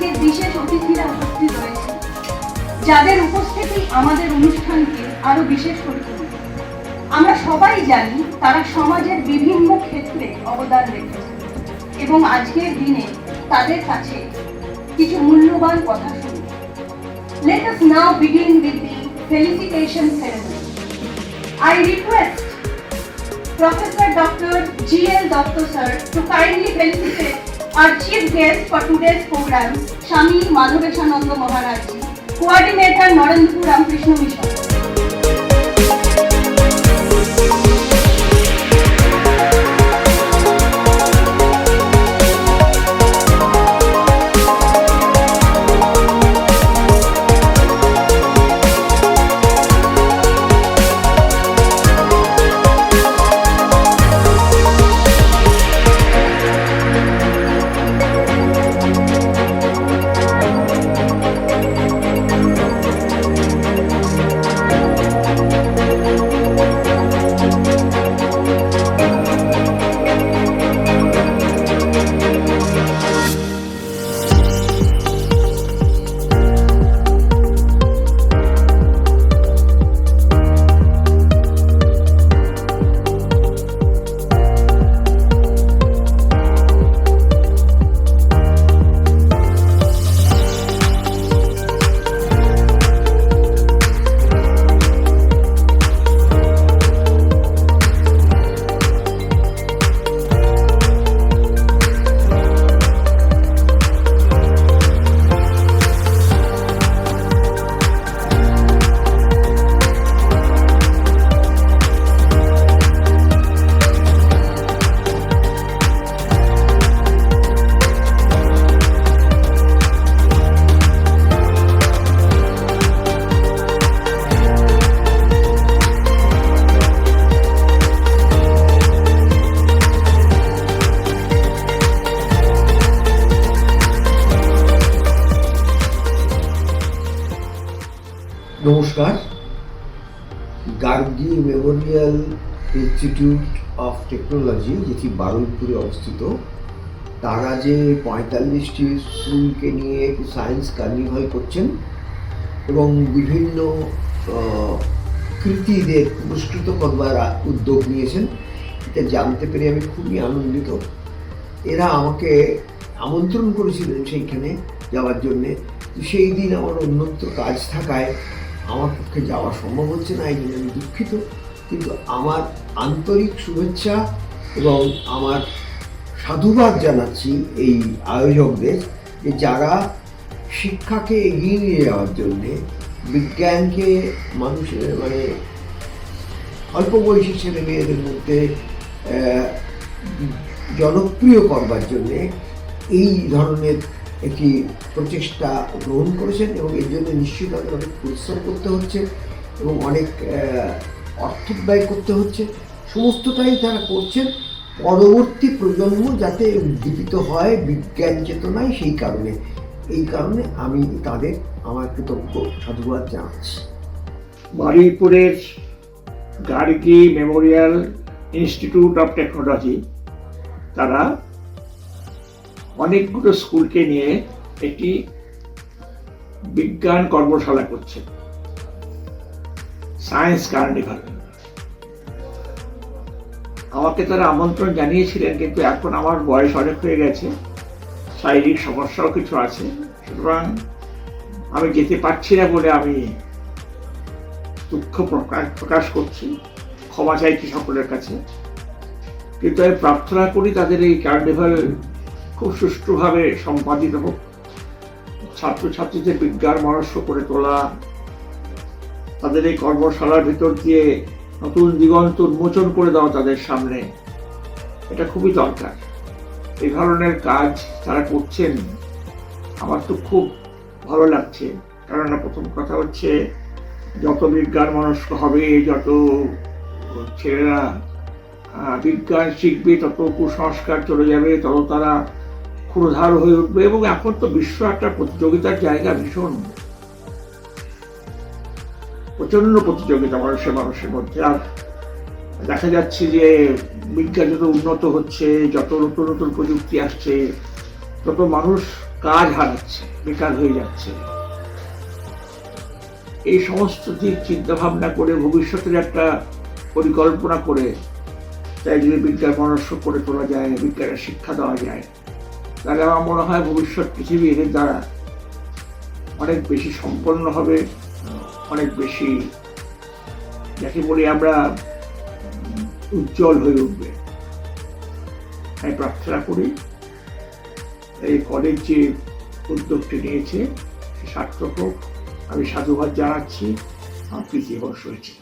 আজকের বিশেষ অতিথিরা উপস্থিত রয়েছে, যাদের উপস্থিতি আমাদের অনুষ্ঠানকে আরো বিশেষ করে তুলবে। আমরা সবাই জানি তারা সমাজের বিভিন্ন ক্ষেত্রে অবদান রেখেছে এবং আজকের দিনে তাদের কাছে কিছু মূল্যবান কথা শুনি। Let us now begin with the felicitation ceremony. I request Professor Dr. G.L. Datta sir to kindly felicitate our chief guest for today's program, Swami Madhaveshananda Maharaj ji, Coordinator Narendrapur Ramakrishna Mission. নমস্কার। Gargi memorial institute of technology, যেটি বারুইপুরে অবস্থিত, তারা যে 45টি স্কুলকে নিয়ে science carnival করছেন এবং বিভিন্ন কৃতীদের পুরস্কৃত করবার উদ্যোগ নিয়েছেন, এটা জানতে পেরে আমি খুবই আনন্দিত। এরা আমাকে আমন্ত্রণ করেছিলেন সেইখানে যাওয়ার জন্যে। সেই দিন আমার অন্যত্র কাজ থাকায় আমার পক্ষে যাওয়া সম্ভব হচ্ছে না, এই জন্য আমি দুঃখিত। কিন্তু আমার আন্তরিক শুভেচ্ছা এবং আমার সাধুবাদ জানাচ্ছি এই আয়োজকদের, যে যারা শিক্ষাকে এগিয়ে নিয়ে যাওয়ার জন্যে, বিজ্ঞানকে মানুষের অল্প বয়সী ছেলে মেয়েদের মধ্যে জনপ্রিয় করবার জন্যে এই ধরনের একটি প্রচেষ্টা গ্রহণ করেছেন। এবং এর জন্য নিশ্চিত তাদের অনেক পরিশ্রম করতে হচ্ছে এবং অনেক অর্থ ব্যয় করতে হচ্ছে। সমস্তটাই তারা করছেন পরবর্তী প্রজন্ম যাতে উদ্দীপিত হয় বিজ্ঞান চেতনায়। এই কারণে আমি তাদের আমার কৃতজ্ঞ সাধুবাদ জানাচ্ছি। বারুইপুরের Gargi memorial institute of technology তারা অনেকগুলো স্কুলকে নিয়ে একটি বিজ্ঞান কর্মশালা করছে, সায়েন্স কার্নিভাল। আমাকে তারা আমন্ত্রণ জানিয়েছিলেন, কিন্তু এখন আমার বয়স অনেক হয়ে গেছে, শারীরিক সমস্যাও কিছু আছে, সুতরাং আমি যেতে পারছি না বলে আমি দুঃখ প্রকাশ করছি, ক্ষমা চাইছি সকলের কাছে। কিন্তু আমি প্রার্থনা করি তাদের এই কার্নিভাল খুব সুষ্ঠুভাবে সম্পাদিত হোক, ছাত্রছাত্রীদের বিজ্ঞান মনস্ক করে তোলা, তাদের এই কর্মশালার ভিতর দিয়ে নতুন দিগন্ত উন্মোচন করে দেওয়া তাদের সামনে, এটা খুবই দরকার। এই ধরনের কাজ তারা করছেন, আমার তো খুব ভালো লাগছে। কেননা প্রথম কথা হচ্ছে, যত বিজ্ঞান মনস্ক হবে, যত ছেলেরা বিজ্ঞান শিখবে, তত কুসংস্কার চলে যাবে, তত তারা ক্ষুরধার হয়ে উঠবে। এবং এখন তো বিশ্ব একটা প্রতিযোগিতার জায়গা, প্রচন্ড প্রতিযোগিতা মানুষের মধ্যে। আর দেখা যাচ্ছে যে বিজ্ঞান যত উন্নত হচ্ছে, যত নতুন নতুন প্রযুক্তি আসছে, তত মানুষ কাজ হারাচ্ছে। বেকার হয়ে যাচ্ছে। এই সমস্ত দিক চিন্তা ভাবনা করে ভবিষ্যতের একটা পরিকল্পনা করে তাই যদি বিজ্ঞান মনস্ক করে তোলা যায়, বিজ্ঞানের শিক্ষা দেওয়া যায়, তাহলে আমার মনে হয় ভবিষ্যৎ পৃথিবী এদের দ্বারা অনেক বেশি সম্পন্ন হবে, অনেক বেশি যাকে বলি আমরা উজ্জ্বল হয়ে উঠবে। আমি প্রার্থনা করি এই কলেজ যে উদ্যোগটি নিয়েছে সে সার্থক হোক। আমি সাধুবাদ জানাচ্ছি আমার প্রীতি বর্ষ হয়েছে।